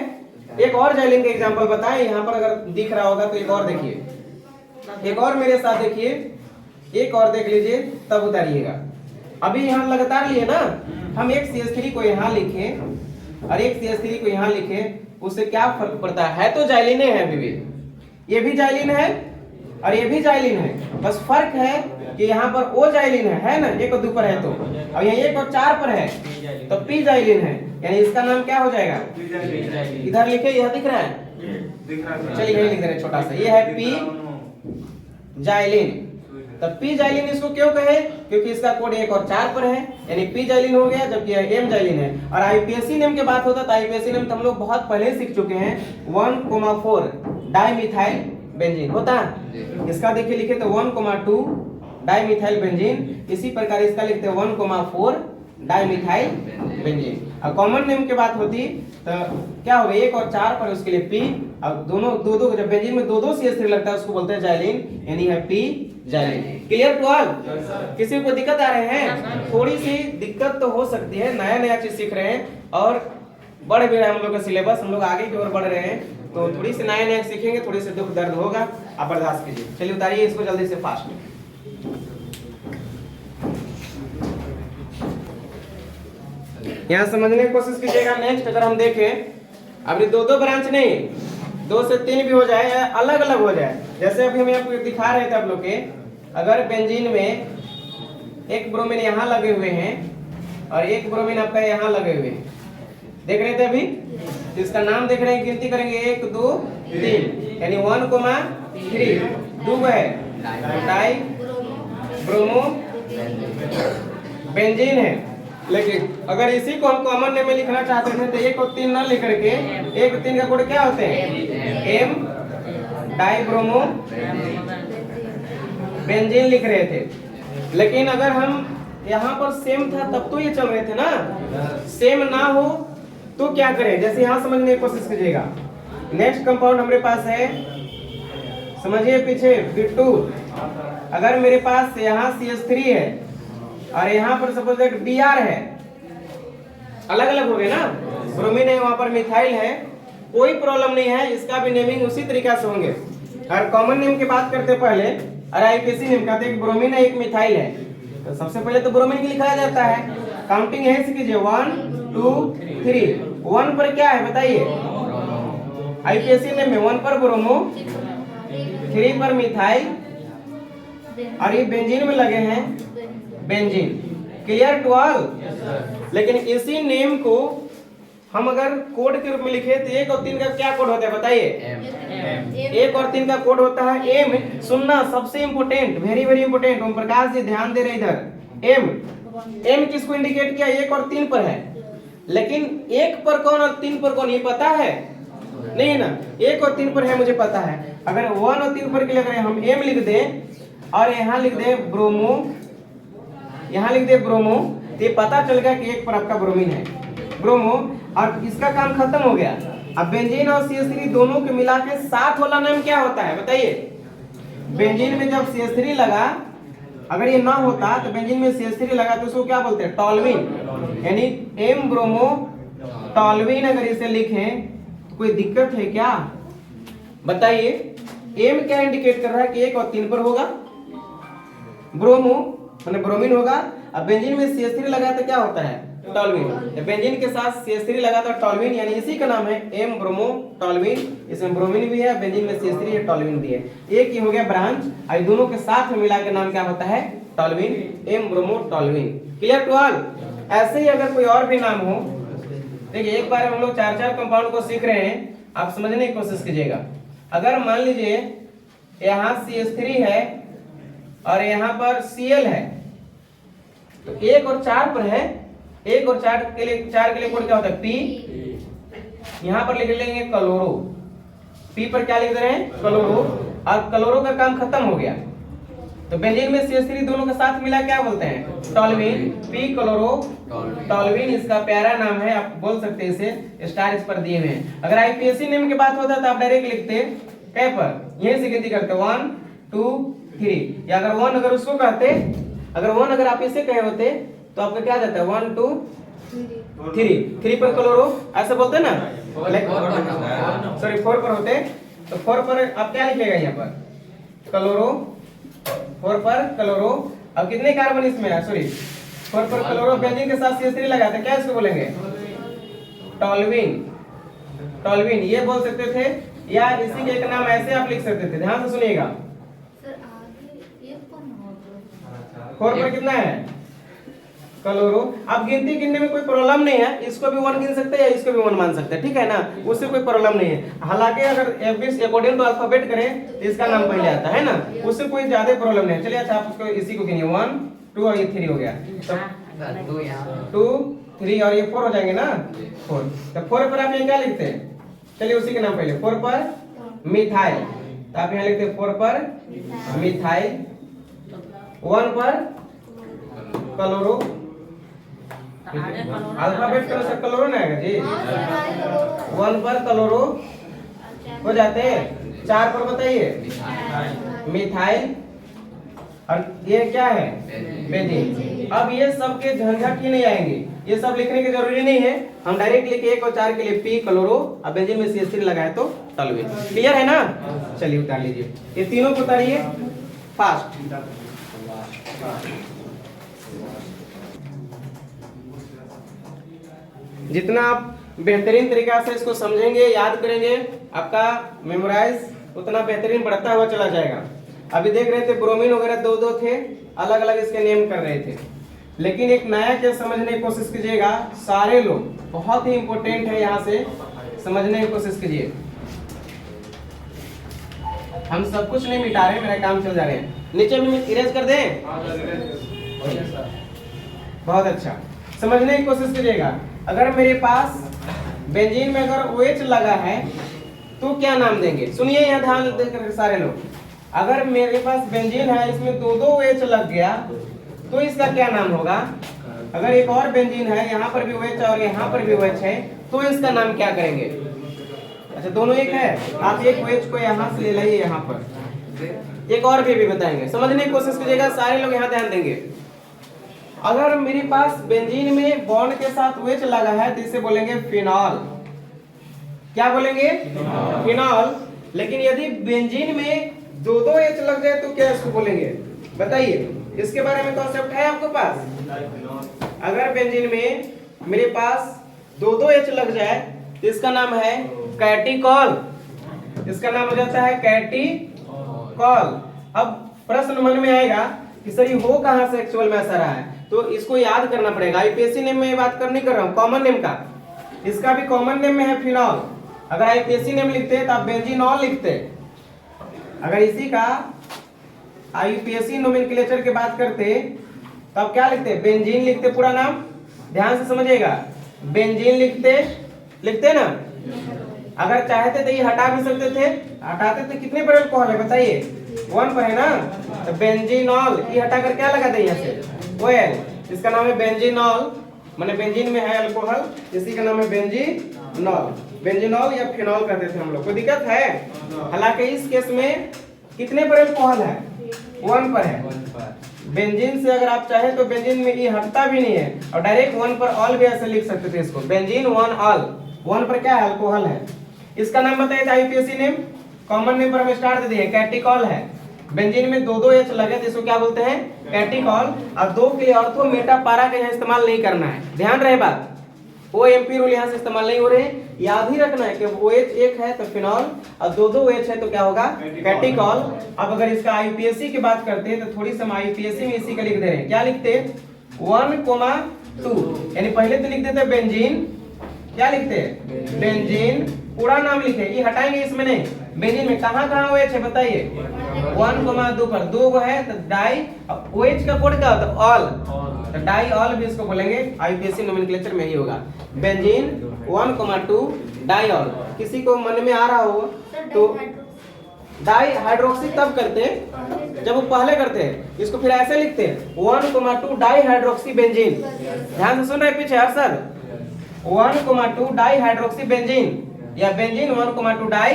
एक और जाइलिन का एग्जांपल बताएं, यहाँ पर अगर दिख रहा होगा तो एक और देखिए, एक और मेरे साथ देखिए, एक और देख लीजिए तब उतारिएगा। अभी यहाँ लगातार लिए ना, हम एक CH3 को यहाँ लिखे और एक CH3 को यहाँ लिखे, उससे क्या फर्क पड़ता है? तो जाइलिन है अभी भी, ये भी जाइलिन है और ये भी जाइलिन है। बस फर्क है कि यहाँ पर ओ जाइलिन है ना, 1 और 2 पर है तो, अब यहाँ 1 और 4 पर है तो पी जाइलिन है, यानी इसका नाम क्या हो जाएगा? इधर लिखे, यह दिख रहा है, चलिए यही लिख रहे हैं छोटा सा, ये है पी जाइलिन। तब पी जाइलिन इसको क्यों कहे? क्योंकि इसका कोड 1 और 4 पर है, यानी पी जाइलिन हो गया, जबकि एम जाइलिन है। और आईपीएसी नेम की बात होता है तो आईपीएसी नेम तो हम लोग बहुत पहले सीख चुके हैं, 1,4 डाइमिथाइल बेंजीन होता है। इसका देखिए लिखे तो 1,2 डाइमिथाइल बेंजीन। इसी प्रकार इसका लिखते हैं 1,4 डाइमिथाइल बेंजीन। और कॉमन नेम की बात होती तो क्या होगा? 1 और 4 पर उसके लिए पी, अब दोनों दो जब बेंजीन में 2 CH3 लगता है उसको बोलते हैं जाइलिन, यानी है P xylene. Clear to all? किसी को दिक्कत आ रहे हैं? थोड़ी सी दिक्कत तो हो सकती है, नया नया चीज सीख रहे हैं और बढ़ भी रहा है हम लोग का सिलेबस, हम लोग आगे की ओर बढ़ रहे हैं, तो थोड़ी सी नया नया सीखेंगे, थोड़ी सी दुख दर्द होगा, आप बर्दाश्त कीजिए। चलिए उतारिए इसको जल्दी से फास्ट। यहाँ समझने की कोशिश कीजिएगा। नेक्स्ट अगर हम देखें, अभी 2 ब्रांच नहीं, 2 से 3 भी हो जाए या अलग अलग हो जाए। जैसे अभी हम आपको दिखा रहे थे आप लोग के, अगर बेंजीन में एक ब्रोमीन यहाँ लगे हुए हैं और एक ब्रोमीन आपका यहाँ लगे हुए हैं, देख रहे थे अभी, इसका नाम देख रहे हैं, गिनती करेंगे 1 2 3, यानी 1,3 2 है डाई ब्रोमो बेंजीन है। लेकिन अगर इसी को हम कॉमन नेम में लिखना चाहते थे तो 1 और 3 ना लिख करके 1 3 का कोड क्या होते हैं? एम डाई ब्रोमो बेंजीन लिख रहे थे। लेकिन अगर हम यहाँ पर सेम था तब तो ये चल रहे थे ना, सेम ना हो तो क्या करें, जैसे यहाँ समझने की कोशिश कीजिएगा। नेक्स्ट कंपाउंड हमारे पास है, समझिए पीछे बिट्टू। अगर मेरे पास यहाँ CH3 है और यहाँ पर सपोज दैट Br है, अलग अलग हो गए ना, ब्रोमीन है वहां पर मिथाइल है, कोई प्रॉब्लम नहीं है, इसका भी नेमिंग उसी तरीका से होंगे। और कॉमन नेम की बात करते पहले, अरे आईपीसी नेम कहते हैं, एक ब्रोमीन है एक मिथाइल है, तो सबसे पहले तो ब्रोमीन की लिखा जाता है। काउंटिंग है से कीजिए 1 2 3। 1 पर क्या है बताइए, आईपीसी नेम में 1 पर ब्रोमो, 3 पर मिथाइल, और ये बेंजीन में लगे हैं बेंजीन। Clear to all. लेकिन इसी नेम को हम अगर कोड के रूप में लिखे तो 1 और 3 का क्या कोड होता है बताइए। 1 और 3 का कोड होता है एम। सुनना सबसे important, very very important, Om Prakash ji ध्यान दे रहे इधर। एम, एम किसको इंडिकेट किया, 1 और 3 पर है, लेकिन 1 पर कौन और 3 पर कौन ये पता है नहीं है ना। 1 और 3 पर है मुझे पता है, अगर 1 और 3 पर के लिए अगर हम एम लिख दें और यहाँ लिख दे ब्रोमो, यहाँ लिख दे ब्रोमो, तो ये पता चल गया कि 1 पर आपका ब्रोमीन है ब्रोमो, और इसका काम खत्म हो गया। अब बेंजीन और CH3 दोनों के मिला के साथ वाला नाम क्या होता है बताइए। बेंजीन में जब CH3 लगा, अगर ये ना होता तो बेंजीन में CH3 लगा तो उसको क्या बोलते हैं, टॉल्विन, यानी एम ब्रोमो टॉल्विन। अगर इसे लिखें तो कोई दिक्कत है क्या बताइए। एम क्या इंडिकेट कर रहा है कि 1 और 3 पर होगा, ब्रोमो माने ब्रोमीन होगा। अब बेंजीन में CH3 लगा तो क्या होता है, टॉल्विन। बेंजीन के साथ CH3 लगा तो टॉल्विन, यानी इसी का नाम है एम ब्रोमो टॉल्विन। इसमें ब्रोमीन भी है, बेंजीन में CH3 है, टॉल्विन भी है। एक ही हो गया ब्रांच, और दोनों के साथ में मिला के नाम क्या होता है, toluene, M bromo toluene. Clear to all. ऐसे ही अगर कोई और भी नाम हो, देखिए एक बार हम लोग 4 कंपाउंड को सीख रहे हैं, आप समझने की कोशिश कीजिएगा। अगर मान लीजिए यहाँ CH3 है और यहाँ पर Cl है, तो 1 और 4 पर है, 1 और 4 के लिए कोड क्या होता है, P। यहाँ पर लिख लेंगे क्लोरो, P पर क्या लिख दे रहे हैं, क्लोरो, और क्लोरो का काम खत्म हो गया। तो बेंजीन में CH3 दोनों के साथ मिला क्या बोलते हैं, टॉल्विन, P क्लोरो टॉल्विन, इसका प्यारा नाम है, आप बोल सकते हैं इसे, स्टार इस पर दिए हुए हैं। अगर आईपीएससी नेम की बात होता तो आप डायरेक्ट लिखते कै पर, यहीं से गिनती करते 1 2 3, या अगर 1 अगर उसको कहते, अगर 1 अगर आप इसे कहे होते तो आपका क्या जाता है 1 2 3 पर क्लोरो, ऐसे बोलते ना, सॉरी 4 पर होते तो 4 पर आप क्या लिखेगा यहाँ पर, क्लोरो, 4 पर क्लोरो। अब कितने कार्बन इसमें है, सॉरी 4 पर क्लोरो, बेंजीन के साथ CH3 लगाते क्या इसको बोलेंगे, टॉल्विन, टॉल्विन ये बोल सकते थे, या इसी के एक नाम ऐसे आप लिख सकते थे। ध्यान से सुनिएगा, 4 पर कितना है, क्लोरो। अब गिनती गिनने में कोई प्रॉब्लम नहीं है, इसको भी 1 गिन सकते हैं या इसको भी 1 मान सकते हैं, ठीक है ना, उससे कोई प्रॉब्लम नहीं है। हालांकि अगर अकॉर्डिंग टू अल्फाबेट करें तो इसका नाम पहले आता है ना, उससे कोई ज्यादा प्रॉब्लम नहीं है। चलिए अच्छा, आप उसको इसी को गिनिए, 1 2 और ये 3 हो गया, तो 2 3 और ये 4 हो जाएंगे ना, 4। तो 4 पर आप ये क्या लिखते हैं, चलिए उसी के नाम पहले, 4 पर मिथाइल, तो आप यहाँ लिखते हैं 4 पर मिथाइल, 1 पर क्लोरो, अल्फाबेट करो से क्लोरो ना आएगा जी, 1 पर क्लोरो हो जाते हैं। 4 पर बताइए मिथाइल, और ये क्या है, बेंजीन। अब ये सब के झंझट ही नहीं आएंगे, ये सब लिखने की जरूरी नहीं है, हम डायरेक्ट लिखे 1 और 4 के लिए P क्लोरो, अब बेंजीन में CH3 लगाए तो टॉल्विन। क्लियर है ना, चलिए उतार लीजिए, ये तीनों को उतारिए फास्ट। जितना आप बेहतरीन तरीका से इसको समझेंगे, याद करेंगे, आपका मेमोराइज उतना बेहतरीन बढ़ता हुआ चला जाएगा। अभी देख रहे थे ब्रोमीन वगैरह 2 थे, अलग अलग इसके नेम कर रहे थे, लेकिन एक नया केस समझने की कोशिश कीजिएगा। सारे लोग बहुत ही इंपॉर्टेंट है, यहाँ से समझने की कोशिश कीजिए। हम सब कुछ नहीं मिटा रहे, मेरा काम चल जा रहे हैं। नीचे भी इरेज कर दें, बहुत अच्छा, समझने की कोशिश कीजिएगा। अगर मेरे पास बेंजीन में अगर OH लगा है तो क्या नाम देंगे, सुनिए यहाँ ध्यान देकर सारे लोग। अगर मेरे पास बेंजीन है, इसमें 2 OH लग गया तो इसका क्या नाम होगा? अगर एक और बेंजीन है, यहाँ पर भी OH और यहाँ पर भी OH है, तो इसका नाम क्या करेंगे? अच्छा दोनों एक है, आप एक OH को यहाँ से ले लाइए, यहाँ पर एक और भी बताएंगे, समझने की कोशिश कीजिएगा, सारे लोग यहाँ ध्यान देंगे। अगर मेरे पास बेंजीन में बॉन्ड के साथ OH लगा है तो इसे बोलेंगे फिनॉल। क्या बोलेंगे? फिनॉल। लेकिन यदि बेंजीन में दो H लग जाए तो क्या इसको बोलेंगे? बताइए, इसके बारे में कॉन्सेप्ट है आपके पास? अगर बेंजीन में मेरे पास दो H लग जाए तो इसका नाम है कैटिकॉल। इसका नाम हो जाता है कैटिकॉल। अब प्रश्न मन में आएगा कि सर ये हो कहां से एक्चुअल में ऐसा रहा है, तो इसको याद करना पड़ेगा। आईपीएससी नेम में ये बात नहीं कर रहा हूँ, कॉमन नेम का। इसका भी कॉमन नेम में है फिनॉल। अगर आईपीएससी नेम लिखते हैं तो आप बेंजीनॉल लिखते। अगर इसी का आईपीएससी नोमेनक्लेचर की बात करते तो आप क्या लिखते? बेंजीन लिखते, पूरा नाम ध्यान से समझिएगा, बेंजीन लिखते ना। अगर चाहते तो ये हटा भी सकते थे, हटाते तो कितने पर अल्कोहल है बताइए? 1 पर है ना, तो बेंजीनॉल ये हटाकर क्या लगा दे यहाँ से? OL। इसका नाम है बेंजीनॉल, माने बेंजीन में है अल्कोहल, इसी का नाम है बेंजीनॉल। बेंजीनॉल या फिनॉल कहते थे हम लोग। कोई दिक्कत है? हालांकि इस केस में कितने पर अल्कोहल है? 1 पर है। बेंजीन से अगर आप चाहे तो बेंजीन में ये हटता भी नहीं है और डायरेक्ट 1 पर ऑल भी ऐसे लिख सकते थे इसको, बेंजीन 1 ऑल। 1 पर क्या है? अल्कोहल है। इसका नाम बताइए आईपीएससी नेम। कॉमन नेम पर हम स्टार दे दिए, कैटिकॉल है। बेंजीन में दो H लगे तो इसको क्या बोलते हैं? कैटिकॉल। और दो के लिए ऑर्थो मेटा पारा का यहाँ इस्तेमाल नहीं करना है, ध्यान रहे बात। OMP रूल यहाँ से इस्तेमाल नहीं हो रहे। याद ही रखना है कि OH एक है तो फिनॉल और दो OH है तो क्या होगा? कैटिकॉल। अब अगर इसका आईपीएससी की बात करते हैं तो थोड़ी सी हम आईपीएससी में इसी का लिख दे रहे हैं। क्या लिखते? 1,2, यानी पहले तो लिख देते बेंजीन। क्या लिखते? बेंजीन पूरा नाम लिखे, ये हटाएंगे इसमें नहीं। बेंजीन में कहाँ OH है बताइए? 1,2 पर 2 है तो डाई। OH का कोड क्या होता है? ऑल, तो डाई ऑल भी इसको बोलेंगे। आईपीएससी नोमेनक्लेचर में ही होगा बेंजीन 1,2 डाई ऑल। किसी को मन में आ रहा हो तो डाई हाइड्रोक्सी तब करते जब वो पहले करते हैं, इसको फिर ऐसे लिखते हैं 1,2 डाई हाइड्रोक्सी बेंजीन। ध्यान से सुन रहे पीछे हर सर, 1,2 डाई हाइड्रोक्सी बेंजीन या बेंजीन 1,2 डाई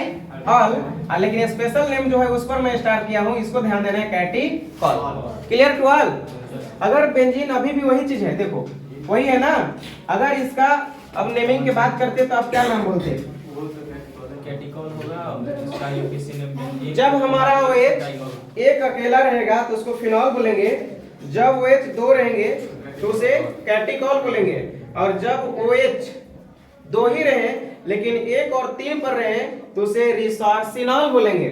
ऑल। लेकिन स्पेशल नेम जो है उस पर मैं स्टार्ट किया हूं, इसको ध्यान देना है, कैटिकॉल। Clear to all? अगर बेंजीन अभी भी वही चीज है, देखो वही है ना। अगर इसका अब नेमिंग की बात करते तो आप क्या नाम बोलते? कैटिकॉल होगा और इसका आईपीएससी नेम बेंजीन। जब हमारा OH एक अकेला रहेगा तो उसको फिनॉल बोलेंगे, जब OH 2 रहेंगे तो उसे कैटिकॉल बोलेंगे, और जब OH 2 ही रहे लेकिन 1 और 3 पर रहे तो उसे रिसोर्सिनॉल बोलेंगे।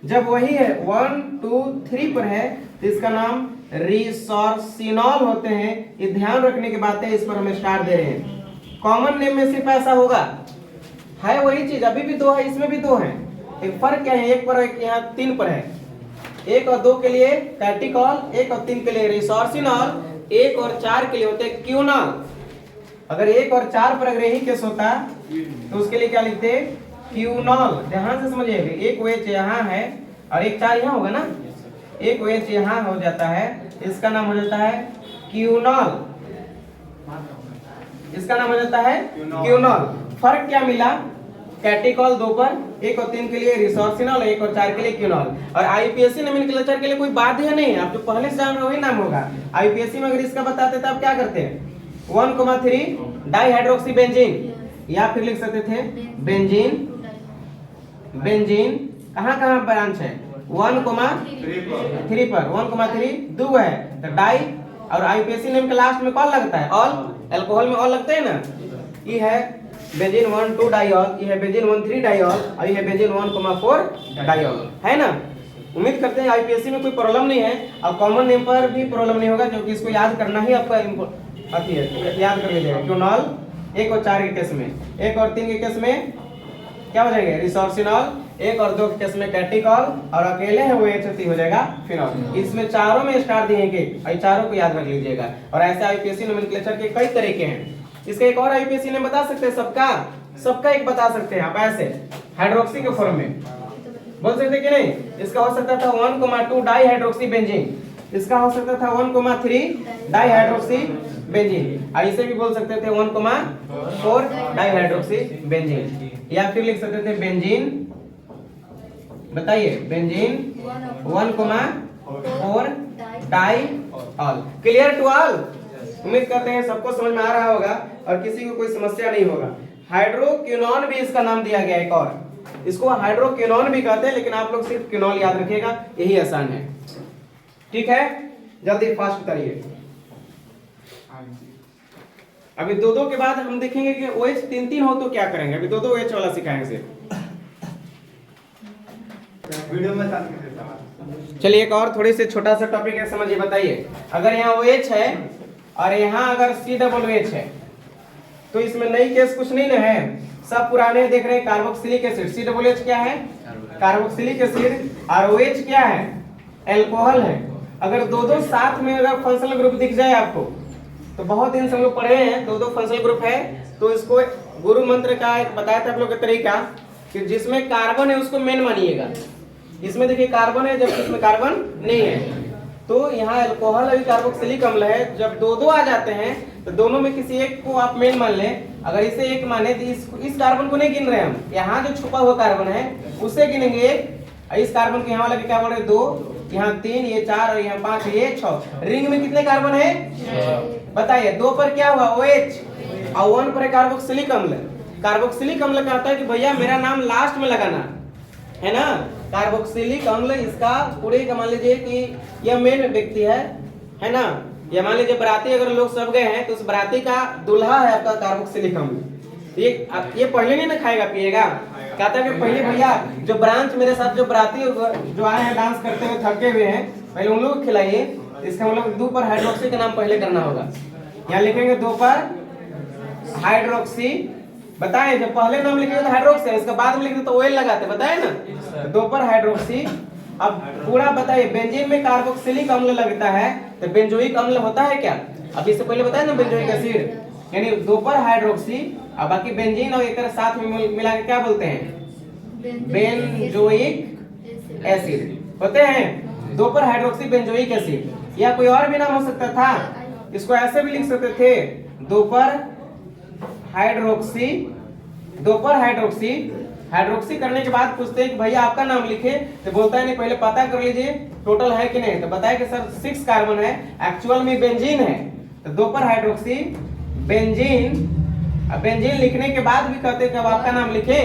जब वही है 1, 2, 3 पर है तो इसका नाम रिसोर्सिनॉल होते हैं। ये ध्यान रखने की बात है, इस पर हम स्टार दे रहे हैं। कॉमन नेम में सिर्फ ऐसा होगा, है वही चीज, अभी भी 2 है, इसमें भी 2 है। एक फर्क क्या है? 1 पर एक यहाँ 3 पर है। 1 और 2 के लिए कैटिकॉल, 1 और 3 के लिए रिसोर्सिनॉल, 1 और 4 के लिए होते हैं क्यूनॉल। अगर 1 और 4 पर अगर यही केस होता तो उसके लिए क्या लिखते? क्यूनॉल। ध्यान से समझिए, एक OH यहाँ है और एक 4 यहाँ होगा ना, एक OH यहाँ हो जाता है, इसका नाम हो जाता है क्यूनॉल। इसका नाम हो जाता है क्यूनॉल। फर्क क्या मिला? कैटिकॉल 2 पर, 1 और 3 के लिए रिसोर्सिनॉल, 1 और 4 के लिए क्यूनॉल। और आईपीएससी नोमेनक्लेचर के लिए कोई बाध्य नहीं है, आप जो पहले से जान रहे वही नाम होगा। आईपीएससी में अगर इसका बताते तो आप क्या करते हैं? 1,3 डाई हाइड्रोक्सी बेंजीन, या फिर लिख सकते थे बेंजीन। बेंजीन कहाँ ब्रांच है? 1,3 पर, 1,3 2 है तो डाई। और आईपीएससी नेम के लास्ट में कौन लगता है? ऑल। अल्कोहल में ऑल लगते हैं ना। ये है बेंजीन 1,2 डाइऑल, ये है बेंजीन 1,3 डाइऑल और ये है बेंजीन 1,4 डाइऑल, है ना। उम्मीद करते हैं आईपीएससी में कोई प्रॉब्लम नहीं है और कॉमन नेम पर भी प्रॉब्लम नहीं होगा, क्योंकि इसको याद करना ही आपका अति है, याद कर लीजिएगा। क्यूनॉल 1 और 4 के केस में, 1 और 3 के केस में क्या हो जाएंगे? रिसोर्सिनॉल, 1 और 2 के केस में कैटिकॉल, और अकेले है वो OH हो जाएगा फिनॉल। इसमें चारों में स्टार दिए हैं, चारों को याद रख लीजिएगा। और ऐसे आईपीएससी नोमेनक्लेचर के कई तरीके हैं। इसका एक और आईपीएससी ने बता सकते हैं, सबका एक बता सकते हैं आप, ऐसे हाइड्रोक्सी के फॉर्म में बोल सकते कि नहीं? इसका हो सकता था 1,2 डाई हाइड्रोक्सी बेंजीन, इसका हो सकता था 1,3 डाइहाइड्रोक्सी बेंजीन, और इसे भी बोल सकते थे 1,4 डाइहाइड्रोक्सी बेंजीन, या फिर लिख सकते थे बेंजीन, बताइए benzene 1,4 diol. Clear to all? उम्मीद करते हैं सबको समझ में आ रहा होगा और किसी को कोई समस्या नहीं होगा। हाइड्रोक्विनोन भी इसका नाम दिया गया एक और, इसको हाइड्रोक्विनोन भी कहते हैं, लेकिन आप लोग सिर्फ क्विनोल याद रखिएगा, यही आसान है। ठीक है, जल्दी फास्ट करिए। अभी दो दो के बाद हम देखेंगे कि OH 3-3 हो तो क्या करेंगे। अभी दो दो OH वाला सिखाएंगे सिर्फ। वीडियो में चलिए एक और थोड़ी सी छोटा सा टॉपिक है, समझिए। बताइए अगर यहाँ OH है और यहाँ अगर COOH है तो इसमें नई केस कुछ नहीं ना है, सब पुराने देख रहे हैं। कार्बोक्सिलिक एसिड, COOH क्या है? कार्बोक्सिलिक एसिड, और OH क्या है? अल्कोहल है। अगर दो दो साथ में अगर फंक्शनल ग्रुप दिख जाए आपको, तो बहुत दिन से हम लोग पढ़े हैं दो दो फंक्शनल ग्रुप है, तो इसको गुरु मंत्र का एक बताया था आप लोग का तरीका कि जिसमें कार्बन है उसको मेन मानिएगा। इसमें देखिए कार्बन है, जब इसमें कार्बन नहीं है तो यहाँ अल्कोहल अभी कार्बोक्सिलिक अम्ल है। जब दो दो आ जाते हैं तो दोनों में किसी एक को आप मेन मान लें। अगर इसे एक माने तो इस कार्बन को नहीं गिन रहे हम, यहाँ जो छुपा हुआ कार्बन है उसे गिनेंगे एक। इस कार्बन के यहाँ वाला क्या बोल रहे? 2, यहाँ 3, ये 4 और यहाँ 5, ये 6। रिंग में कितने कार्बन है? बताइए। 2 पर क्या हुआ? OH, और 1 पर है कार्बोक्सिलिक अम्ल। कार्बोक्सिलिक अम्ल कहता है कि भैया मेरा नाम लास्ट में लगाना है ना। कार्बोक्सिलिक अम्ल इसका पूरे का मान लीजिए कि यह मेन व्यक्ति है ना। ये मान लीजिए बराती अगर लोग सब गए हैं तो उस बराती का दूल्हा है आपका कार्बोक्सिलिक अम्ल। ये पहले नहीं ना खाएगा पिएगा, कहता है कि पहले भैया जो ब्रांच मेरे साथ जो बराती जो आए हैं डांस करते हुए थके हुए हैं, पहले उन लोग को खिलाइए। इसका मतलब 2 पर हाइड्रोक्सी का नाम पहले करना होगा। यहाँ लिखेंगे 2 पर हाइड्रोक्सी। बताएं जब पहले नाम लिखेंगे तो हाइड्रोक्सी, इसके बाद में लिखते तो OL लगाते, बताए ना। 2 पर हाइड्रोक्सी। अब पूरा बताइए, बेंजीन में कार्बोक्सिलिक अम्ल लगता है तो बेंजोइक अम्ल होता है क्या? अब इससे पहले बताया ना बेंजोइक एसिड, यानी 2 पर हाइड्रोक्सी। अब बाकी बेंजीन और एक साथ में मिला के क्या बोलते हैं? बेंजोइक एसिड होते हैं। 2 पर हाइड्रोक्सी बेंजोइक एसिड, या कोई और भी नाम हो सकता था। इसको ऐसे भी लिख सकते थे 2 पर हाइड्रोक्सी। 2 पर हाइड्रोक्सी करने के बाद पूछते हैं कि भैया आपका नाम लिखे, तो बोलता है नहीं पहले पता कर लीजिए टोटल है कि नहीं। तो बताया कि सर 6 कार्बन है, एक्चुअल में बेंजीन है। तो 2 पर हाइड्रोक्सी बेंजीन। अब बेंजीन लिखने के बाद भी कहते हैं कि अब आपका नाम लिखे,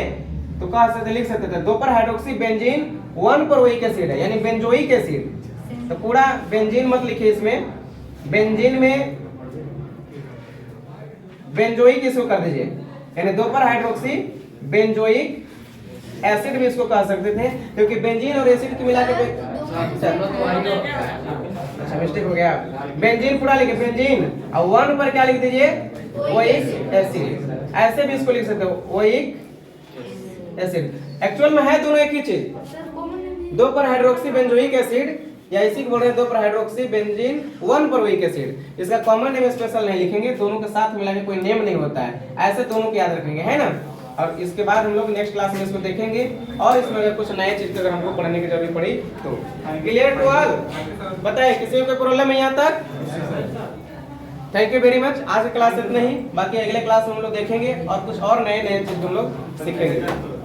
तो कह सकते लिख सकते थे 2 पर हाइड्रोक्सी बेंजीन। 1 पर ओइक एसिड है, यानी बेंजोइक एसिड। तो पूरा बेंजीन मत लिखिए, इसमें बेंजीन में बेंजोइक इसको कर दीजिए, यानी 2 पर हाइड्रोक्सी बेंजोइक एसिड भी इसको कह सकते थे, क्योंकि बेंजीन और एसिड की मिला के अच्छा मिस्टेक हो गया। बेंजीन पूरा लिखे बेंजीन, और 1 पर क्या लिख दीजिए? Oic acid. ऐसे भी इसको लिख सकते हो ओइक एसिड। एक्चुअल में है दोनों एक ही चीज। 2 पर हाइड्रोक्सी बेंजोइक एसिड, या इसी को बोल रहे हैं 2 पर हाइड्रोक्सी बेंजीन, 1 पर ओइक एसिड। इसका कॉमन नेम स्पेशल नहीं लिखेंगे, दोनों के साथ मिला के कोई नेम नहीं होता है, ऐसे दोनों को याद रखेंगे, है ना। और इसके बाद हम लोग नेक्स्ट क्लास में इसको देखेंगे, और इसमें अगर कुछ नए चीज अगर हमको पढ़ने की जरूरत पड़ी तो। Clear to all? बताइए किसी को प्रॉब्लम है यहाँ तक? Thank you very much. आज की क्लास इतना ही, बाकी अगले क्लास में हम लोग देखेंगे और कुछ और नए चीज हम लोग सीखेंगे।